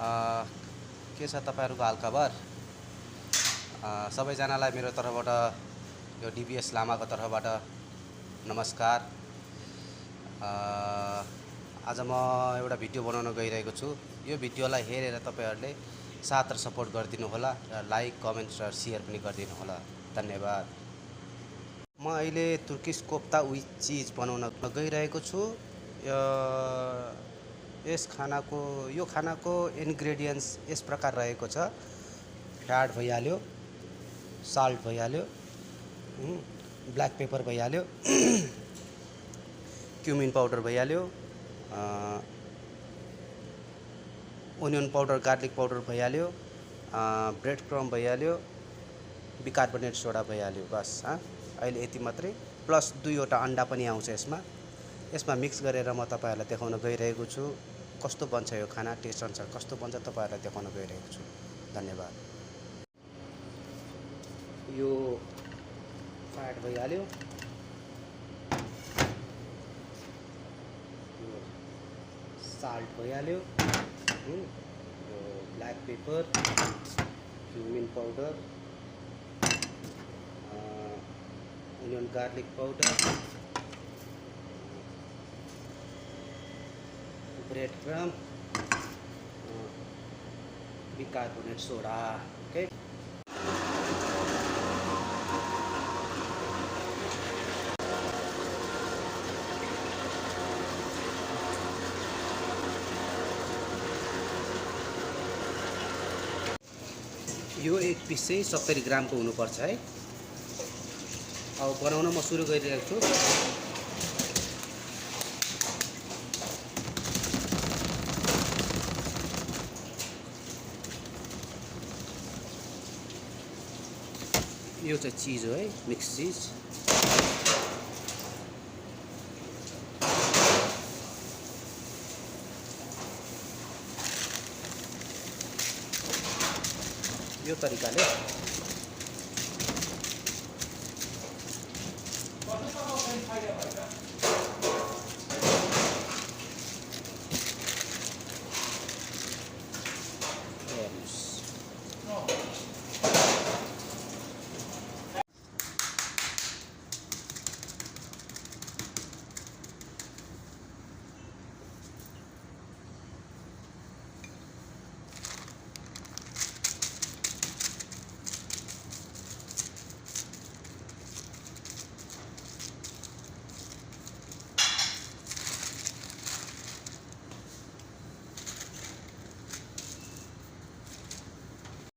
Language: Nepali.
के छ तपाईहरुको हालखबर? सबैजनालाई मेरो तर्फबाट यो डीबीएस लामाको तर्फबाट नमस्कार। आज म एउटा भिडियो बनाउन गइरहेको छु। यो भिडियोलाई हेरेर तपाईहरुले साथ र सपोर्ट गरिदिनु होला र लाइक, कमेन्ट र शेयर पनि गरिदिनु होला। धन्यवाद। म अहिले तुर्किश कोफ्ता विथ चीज बनाउन गइरहेको छु। यो खानाको इन्ग्रेडिएन्ट्स यस प्रकार रहेको छ। फ्याट भइहाल्यो, साल्ट भइहाल्यो, ब्ल्याक पेपर भइहाल्यो, क्युमिन पाउडर भइहाल्यो, ओनियन पाउडर, गार्लिक पाउडर भइहाल्यो, ब्रेड क्रम्ब भइहाल्यो, बिकार्बोनेट सोडा भइहाल्यो। बस अहिले यति मात्रै, प्लस 2 वटा अन्डा पनि आउँछ यसमा मिक्स गरेर म तपाईहरुलाई देखाउन गइरहेको छु। कस्तो बन्छ यो खाना, टेस्ट अनुसार कस्तो बन्छ तपाईहरुलाई देखाउन गइरहेको छु। धन्यवाद। यो फ्याट भइहाल्यो, यो साल्ट भइहाल्यो, यो black pepper, cumin powder, onion garlic powder, bread crumb, bicarbonate soda. Okay, यो एक पिस चाहिँ 70 ग्रामको हुनुपर्छ है। अब बनाउन म सुरु गरिरहेको छु। यो चाहिँ चीज हो है, मिक्स चीज। यो तरिकाले